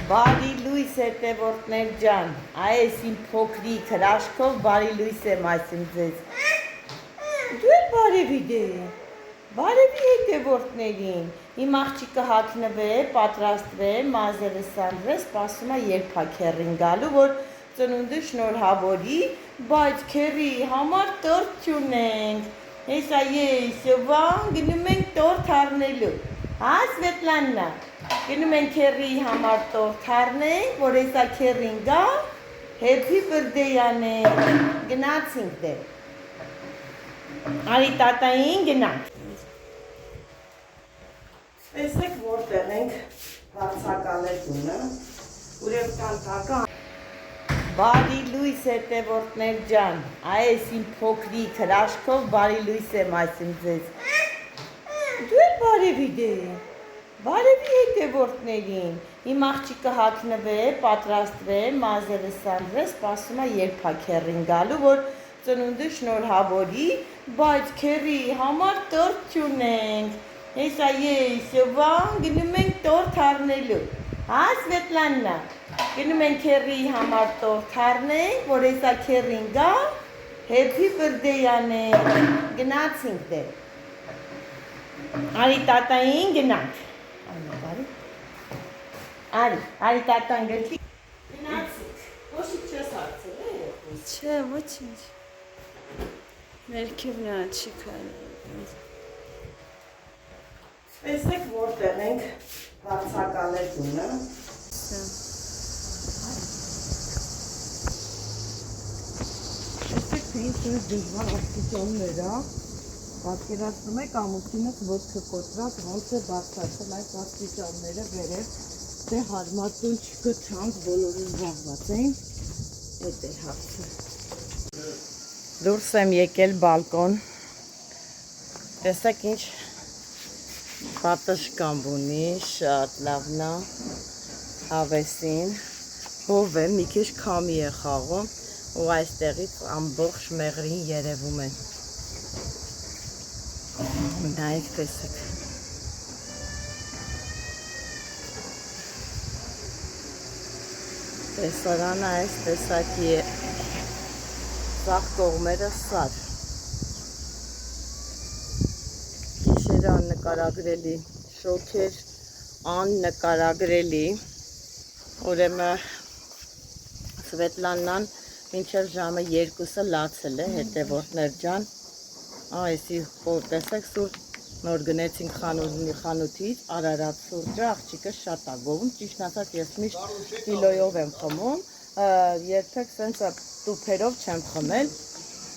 Բարի լույս հետևորդներ ջան, այս իմ փոքրիկ հրաշքով բարի լույս եմ ասում ձեզ։ Դու էլ բարևի դե, բարևի հետևորդներին, իմ աղջիկը հագնվե, պատրաստվե, մազերը սանրվե, սպասում է երբ է քեռին գալու, որ ծնունդը շնորհավորի, բայց քեռի համար տորտ չունենք։ Հեսա Սևան գնում ենք տորտ առնելու, հա Սվետլանա, գնում ենք քեռիի համար տորտ առնենք, որ հեսա քեռին գա, happy birthday անենք, գնացինք դե, արի տատային գնանք։ Տեսեք որտեղ ենք վարձակալետունը, ուրև տանտակը Բարի լույս հետևորդներ ջան, այս իմ փոքրիկ հրաշքով բարի լույս եմ ասում ձեզ։ Դու էլ բարևի դե, բարևի հետևորդներին, իմ աղջիկը հագնվե, պատրաստվե, մազերը սանրվե, սպասում է երբ է քեռին գալու, որ ծնունդը շնորհավորի, բայց քեռիի համար տորտ չունենք։ Հեսա Սևան գնում ենք տորտ առնելու, հա Սվետլանա, գնում ենք քեռիի համար տորտ առնենք, որ հեսա քեռին գա, happy birthday անենք, գնացինք դե, արի տատային գնանք, արի տատան գրքի, գնացինք, ոչինչ չես հարցել է երկուս։ Չէ, ոչինչ, ներքևն է չի կարել։ Տեսեք որտեղ ենք վարձակալետունը, տեսեք թե ինչ դժվար աստիճաններ է, պատկերացնում եք ամուսինս ոտքը կոտրած ոնց է բարձրացել այս աստիճանները վերև, դե հարմար տուն չգտանք, բոլորը զբաղված էին, էդ է հարցը։ Դուրս եմ եկել բալկոն, տեսեք ինչ պատշգամբ ունի, շատ լավն է, հավեսին, հով է, մի քիչ քամի է խաղում ու այստեղից ամբողջ մեղրին երևում են, նայեք տեսեք, տեսարանը այս տեսակի է, սաղ կողմերը սար, գիշերը աննկարագրելի, շոքեր աննկարագրելի, ուրեմն Սվետլանան մինչև ժամը 2-ը լացել է, հետևորդներ ջան, այսի տեսեք սուրճ նոր գնեցինք խանութից, Արարատ սուրճը, աղջիկը շատ է գովում, ճիշտ ասած ես միշտ կիլոյով եմ խմում, երբեք սենց տուփերով չեմ խմել,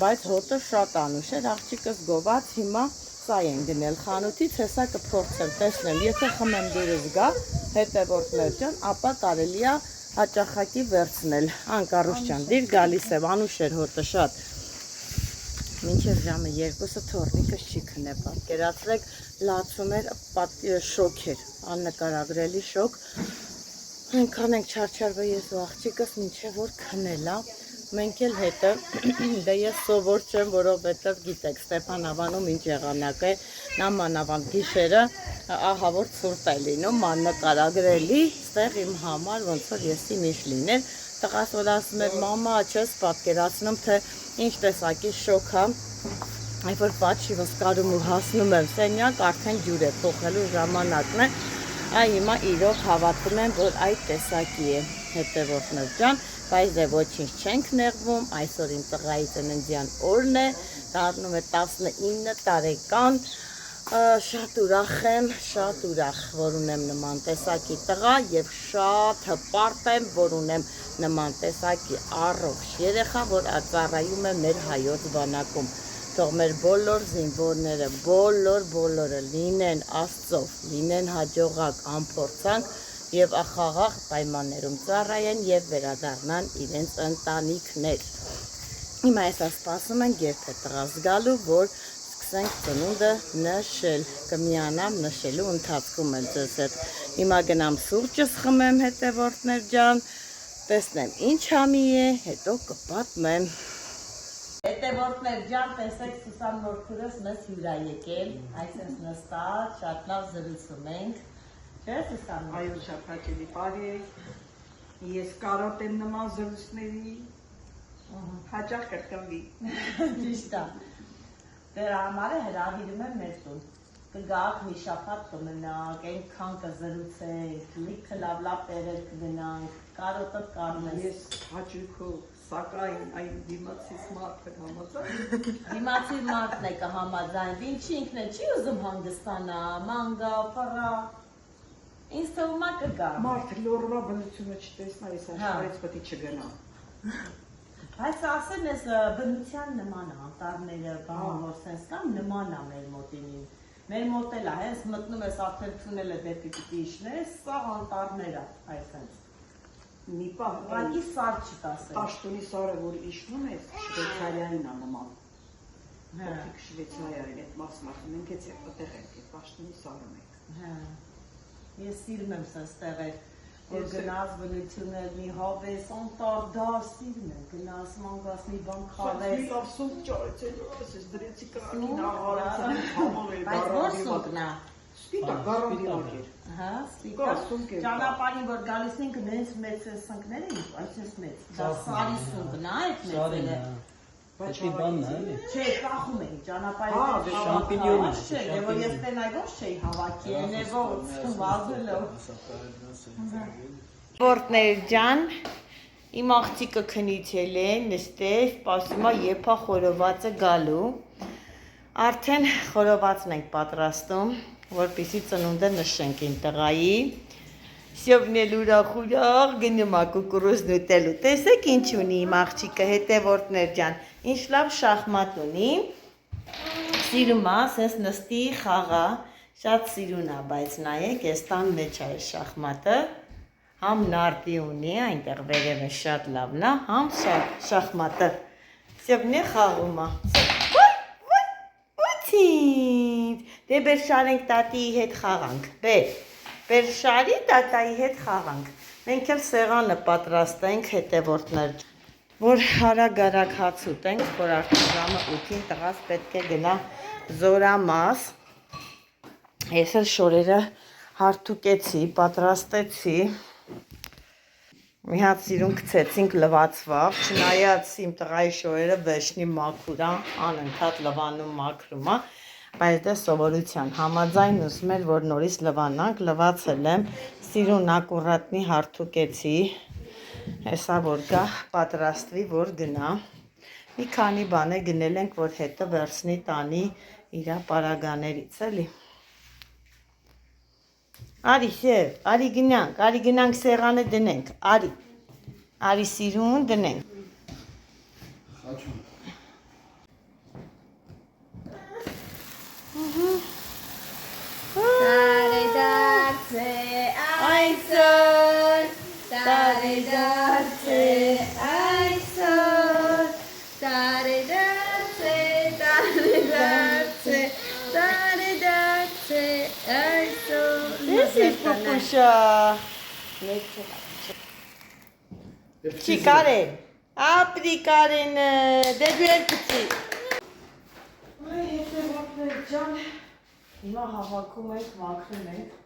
բայց հոտը շատ անուշ էր, աղջիկս գոված, հիմա սա են գնել խանութից, հեսա կփորձեմ, տեսնեմ, եթե խմեմ դուրս գա, հետևորդներ ջան, ապա կարելի է հաճախակի վերցնել, Անկարուս ջան, դիր գալիս եմ, անուշ էր հոտը շատ, մինչև ժամը 2-ը թորնիկս չի քնե, պատկերացրեք, լացում էր շոքեր, աննկարագրելի շոք, այնքան ենք չարչարվել ես ու աղջիկս մինչև որ քնելա, մենք էլ հետը, դե ես սովոր չեմ, որովհետև գիտեք, Ստեփան Ավանում ինչ եղանակ է, նա մանավանդ գիշերը, ահա որ ցուրտ է լինում, աննկարագրելի, ստեղ իմ համար ոնց որ եսի միշ լիներ, տղաս որ ասում էր, մամա, չես պատկերացնում, թե ինչ տեսակի շոք է, այբ որ պատշի վսկարում ու հասնում եմ սենյակ, արդեն ջուր է փոխելու ժամանակն է, հիմա իրոք հավատում եմ, որ այդ տեսակի է, հետևորդներ ջան, բայց դե ոչինչ չենք նեղվում, այսօր իմ տղայի ծննդյան օրն է, դառնում է 19 տարեկան, շատ ուրախ եմ, շատ ուրախ, որ ունեմ նման տեսակի տղա և շատ հպարտ եմ, որ ունեմ նման տեսակի առողջ երեխա, որ ծառայում է մեր հայոց բանակում, թող մեր բոլոր զինվորները, բոլորը լինեն աստծով, լինեն հաջողակ, անփորձանք և խաղաղ պայմաններում ծառայեն և վերադառնան իրենց ընտանիքներ։ Հիմա հեսա սպասում ենք երբ է տղաս գալու, որ սկսենք ծնունդը նշել, կմիանամ նշելու ընթացքում եմ ձեզ հետ։ Հիմա գնամ սուրճս խմեմ հետևորդներ ջան, տեսնեմ ինչ համի է, հետո կպատմեմ։ Հետևորդներ ջան, տեսեք Սուսան Մորքուրս մեզ հյուր է եկել, այսպես նստած, շատ լավ զրուցում ենք, Դες ես անում։ Այո, շատ հաճելի բարի է։ Ես կարոտ եմ նման զրույցների հաճախ կրկնվի։ Ճիշտ է։ Դեր համարը հրավիրում եմ մեր տուն։ Կգաք մի շաբաթ կմնանք, այնքան կզրուցենք, լիքը լավ տեղեր կգնանք, կարոտը կանես։ Ես հաճույքով, սակայն այն դիմացից մարդը համաձայն։ Դիմացի մարդն է կհամաձայնվի, ինչի ինքն է չի ուզում հանգստանա, մանգա, փառա։ Ինձ թվում է կգա։ Մարդը լորվա բնությունը չտեսնա, ես աշխարհից պետք է չգնա։ Բայց ասեն ես բնության նման է, անտառները, բանավոր սենս կամ նման է մեր մոտինին։ Մեր մոտ էլ է, հենց մտնում ես արդեն թունելը դեպի պիտի իջնես, սա անտառներ է, այսպես։ Մի պահ Ուղղակի սար չի կասել։ Պաշտոնի սարը, որ իջնում ես, Շվեյցարիային է նման։ Փոքրիկ Շվեյցարիային այդ մասը, մենք էս այդտեղ ենք, այդ պաշտոնի սարում ենք։ Հա։ Ես սիրում եմ սենց տեղեր, որ գնաս բնությունը մի հավես, անտառ, դար սիրում եմ, գնաս մանգաս մի բան խաղես։ Մի ապսում ճարեցելու, ասես դրեցի կրակին աղարացան, համով էր Բայց որ սունկն է։ Սպիտակ, գարանդիակ էր։ Հա, սպիտակ։ Ճանապարհին որ գալիս ենք, նենց մեծ սնկներ են, այսպես մեծ։ Դա սարի սունկն է, այդ մեծերը։ Պետի բանն է, էլի։ Չէ, կախում էի ճանապարհին։ շամպինյոն է, Չէ, դե որ ես տենայ ոչ չէի հավաքի, ենևոց, վազելով։ Որտներ ջան, իմ աղջիկը քնիչել է, նստել, սպասում է երբ է խորովածը գալու։ Արդեն խորովածն ենք պատրաստում, որպեսզի ծնունդը նշենք իմ տղայի։ Սյովն էլ ուրախ գնում է կուկուրուզն ուտելու։ Տեսեք ինչ ունի իմ աղջիկը, հետևորդներ ջան, ինչ լավ շախմատ ունի։ Սիրում է, ասես նստի խաղա, շատ սիրուն է, բայց նայեք, այս տան մեջ է շախմատը։ Համ նարդի ունի, այնտեղ վերևը շատ լավն է, համ շախմատը։ Սյովն է խաղում է։ Ուտինդ, դե բեր շարենք տատիի հետ խաղանք, բեր շարի տատայի հետ խաղանք։ Մենք էլ սեղանը պատրաստենք հետևորդներ, որ հարագարակ հաց ուտենք, որ արդեն ժամը 8-ին տղաս պետք է գնա զորամաս։ Ես էլ շորերը հարթուկեցի, պատրաստեցի։ Մի հատ սիրուն գցեցինք լվացվավ, չնայած իմ տղայի շորերը վեշնի մաքուր է, անընդհատ լվանում մաքրում է, բայց դե սովորության համաձայն ուզում էր, որ նորից լվանանք, լվացել եմ, սիրուն ակուրատնի հարթուկեցի, հեսա որ գա պատրաստվի, որ գնա, մի քանի բան է գնել ենք, որ հետը վերցնի տանի իրա պարագաներից, էլի։ Արի Սև, արի գնանք սեղանը դնենք, արի սիրուն դնենք։ Տարեդարձե այսօր, տարեդարձե այսօր, տարեդարձե, տարեդարձե, տարեդարձե այսօր։ This is Pupusha. Չի Կարեն, ապրի Կարենը, դե դու էլ կծի։ Այ հետևորդներ ջան, հիմա հավաքում ենք, մաքրում ենք,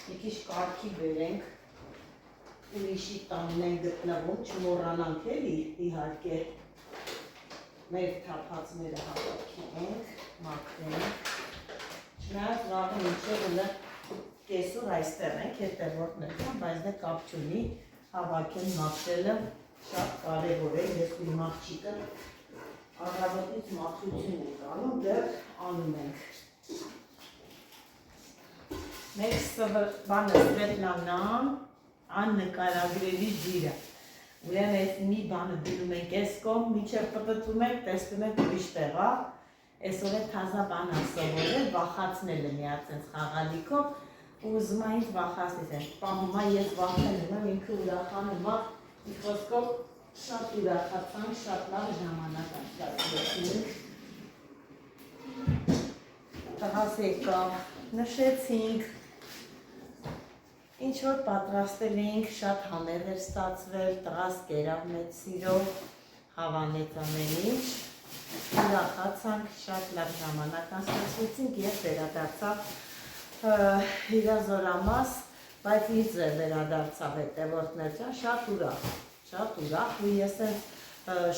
մի քիչ կարգի բերենք, ուրիշի տանն են գտնվում, չմոռանանք էլի իհարկե, մեր թափածները հավաքենք, մաքրենք, չնայած վաղը մինչև ուլը կեսուր այստեղ ենք, հետևորդներ ջան, բայց դե կապ չունի, հավաքել մաքրելը շատ կարևոր է, ես իմ աղջիկը առավոտից մաքրություն ենք անում, դեռ անում ենք։ Մեր բանը Սվետլանան, աննկարագրելի ջիրը։ Ուրեմն այս մի բանը դնում ենք այս կողմ, մինչև պտտում ենք, տեսնում ենք ուրիշ տեղա, այսօր է թազա բան ասովորել, վախացնել է մի հատ սենց խաղալիքով, ուզում է ինձ վախացնից են, պահում է ես վախենում եմ, ինքը ուրախանում է, մի խոսքով շատ ուրախացանք, շատ լավ ժամանակ անցկացրեցինք։ Տղաս եկավ, նշեցինք, ինչ որ պատրաստել էինք, շատ համեղ էր ստացվել, տղաս կերավ մեծ սիրով, հավանեց ամեն ինչ, ուրախացանք, շատ լավ ժամանակ անցկացրեցինք և վերադարձավ իրա զորամաս, բայց ինձ վերադարձավ հետևորդներ ջան, շատ ուրախ ու ես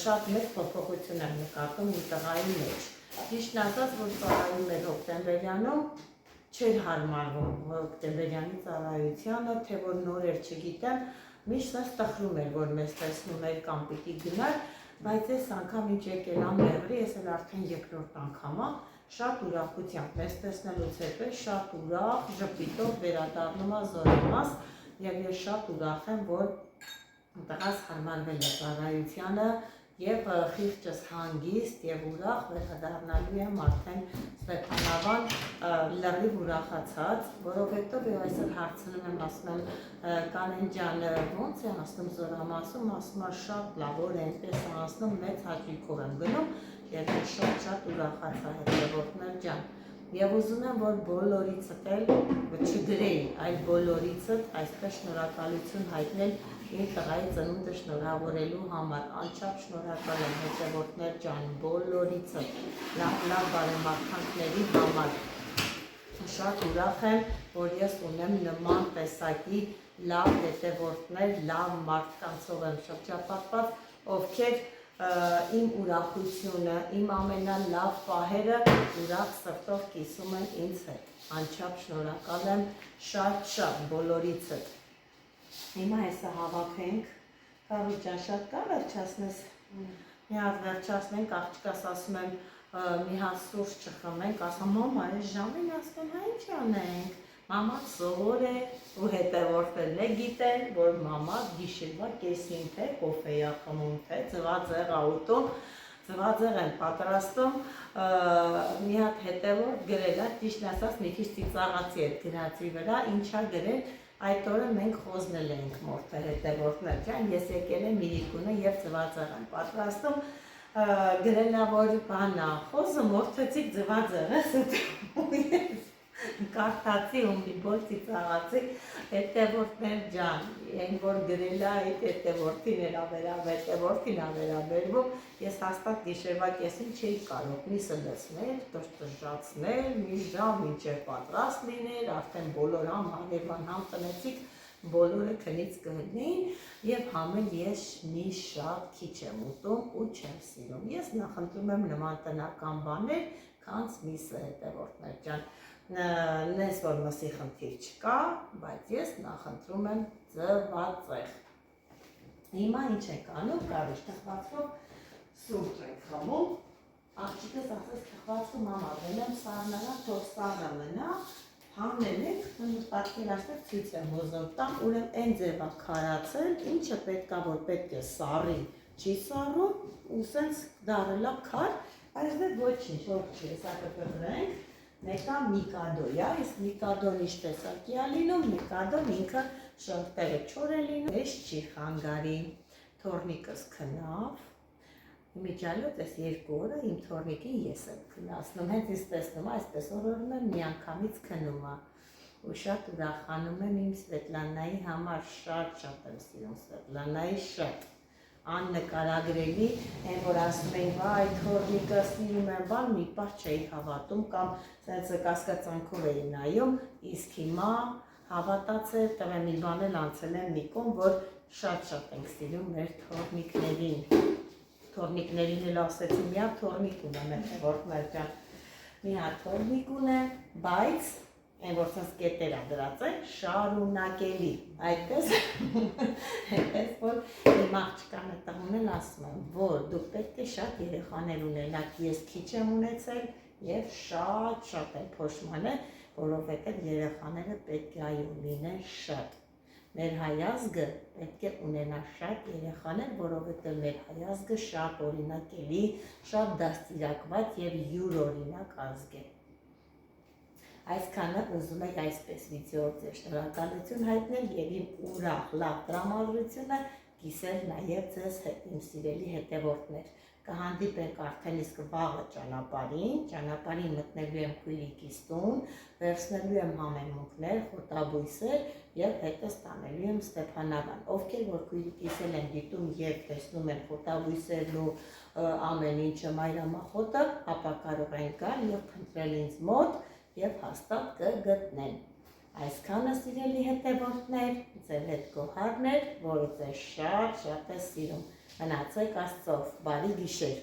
շատ մեծ փոփոխություն եմ նկատում իմ տղայի մեջ։ Ճիշտն ասած, որ ծառայում էր հոկտեմբերյանում, չէր հարմարվում հոկտեմբերյանի ծառայությանը, թե որ նոր էր չգիտեմ, միշտ ասես տխրում էր, որ մեզ տեսնում էր կամ պիտի գնար, բայց այս անգամ ինչ եկել ա մեղրի, ես էլ արդեն երկրորդ անգամ ա, շատ ուրախությամբ մեզ տեսնելուց հետո շատ ուրախ, ժպիտով վերադառնում ա զորամաս եւ ես շատ ուրախ եմ, որ տղաս հարմարվել է ծառայությանը եւ խիղճս հանգիստ եւ ուրախ վերադառնալու եմ արդեն Ստեփանավան լրիվ ուրախացած, որովհետեւ ես այսօր հարցնում եմ, ասում եմ Կանեն ջան, ո՞նց է ասում զորամասում, ասում է շատ լավ, որ այնպես անցնում, մեծ հաճույքով եմ գնում եւ շատ ուրախացա հետևորդներ ջան։ Եվ ուզում եմ, որ բոլորիցդ էլ չգրեի, այլ բոլորիցդ այսպես շնորհակալություն հայտնել իմ տղայի ծնունդը շնորհավորելու համար, անչափ շնորհակալ եմ հետևորդներ ջան, բոլորիցդ, լավ բարեմաղթանքների համար։ Շատ ուրախ եմ, որ ես ունեմ նման տեսակի լավ հետևորդներ, լավ մարդկանցով եմ շրջապատված, ովքեր իմ ուրախությունը, իմ ամենալավ պահերը ուրախ սրտով կիսում են ինձ հետ։ Անչափ շնորհակալ եմ շատ բոլորիցդ։ Հիմա հեսա հավաքենք, Կարոս ջան, շատ կա վերջացնես, մի հատ վերջացնենք, աղջկաս ասում եմ, մի հատ սուրճ չխմենք, ասում մամա, այս ժամին ասում հա ինչ անենք, մամա սովոր է ու հետևորդներն է գիտեն, որ մամա գիշերվա կեսին թե կոֆե ա խմում, թե ձվածեղ աուտում, ձվածեղ են պատրաստում, մի հատ հետևորդ գրել է, ճիշտ ասած մի քիչ ծիծաղացի այդ գրածի վրա, ինչա գրել, այդ օրը մենք խոզնել էինք մորթե հետևորդներ ջան, ես եկել եմ Իրիկունը եւ ձվածեղ եմ պատրաստում, գրել է որ բանա, խոզը մորթեցիք ձվածեղը, ես կարդացի ու մի բոլ ծիծաղացի, հետևորդներ ջան, այն որ գրել է այդ հետևորդին ա վերաբերվում, ես հաստատ գիշերվա կեսին չէի կարող միսը լցնել, տրժացնել, մի ժամ մինչև պատրաստ լիներ, արդեն բոլոր հարևան համ տնեցիք, բոլորը քնից կհնեին եւ համել ես մի շատ քիչ եմ ուտում ու չեմ սիրում։ Ես նախընտրում եմ նման տնական բաներ, քանց միսը հետևորդներ ջան։ Նես որ մսի խնդիր չկա, բայց ես նախընտրում եմ ձվածեղ։ Հիմա ինչ ենք անում, կարիճ թխվածքով սուրճ ենք խմում, աղջիկս ասես թխվածքը մամա գնեմ սառնարան, թող սառը մնա, հանել ենք, պատկերացրեք ցույց եմ ուզում տամ, ուրեմն այն ձևա քարացել, ինչը պետքա որ պետք է սառի, չի սառում, ու սենց դարելա քար, այսպես ոչինչ, որ չի, հեսա կպրենք, մեկա միկադոյա, ես միկադոն ինչ տեսակի ա լինում, միկադոն ինքը շրտերը չոր է լինում, ես չի խանգարի, թորնիկս քնավ, իմիջալոտ ես 2 օրը իմ թորնիկին ես եմ քնասնում, հենց ես տեսնում, այսպես օրորում եմ մի անգամից քնում ա, ու շատ ուրախանում եմ իմ Սվետլանայի համար, շատ եմ սիրում Սվետլանայի շատ, աննկարագրելի, այն որ ասում էին, վայ, թորնիկը սիրում եմ բան, մի պահ չէի հավատում կամ սենց կասկածանքով էի նայում, իսկ հիմա հավատացել, տղեմ մի բան էլ անցել եմ մի կողմ, որ շատ ենք սիրում մեր թորնիկներին, թորնիկներին էլ ասեցի, մի հատ թորնիկ ունեմ հետևորդներ ջան, մի հատ թորնիկ ունեմ, բայց այն որ սենց կետերա դրած է, շարունակելի, այդպես, որ իմ աղջկան է տղուն էլ ասում եմ, որ դուք պետք է շատ երեխաներ ունենաք, ես քիչ եմ ունեցել և շատ եմ փոշմանել, որովհետև երեխաները պետք է այո լինեն շատ, մեր հայազգը պետք է ունենա շատ երեխաներ, որովհետև մեր հայազգը շատ օրինակելի, շատ դաստիարակված և յուրօրինակ ազգ է։ Այսքանը ուզում եք այսպես վիդեոյով ձեր շնորհակալություն հայտնել և իմ ուրախ լավ տրամադրությունը կիսել նաև ձեզ հետ իմ սիրելի հետևորդներ։ Կհանդիպենք արդեն իսկ վաղը ճանապարհին մտնելու եմ քույրիկիս տուն, վերցնելու եմ համեմունքներ, խոտաբույսեր և հետս տանելու եմ Ստեփանավան։ Ովքեր որ քույրիկիս էլ են դիտում և տեսնում են խոտաբույսերն ու ամեն ինչը մայրամախոտը, ապա կարող են գալ և փնտրել ինձ մոտ և հաստատ կգտնեն։ Այսքանը սիրելի հետևորդներ, ձեր հետ Գոհարն էր, որը ձեզ շատ է սիրում։ Մնացեք Աստծով, բարի գիշեր։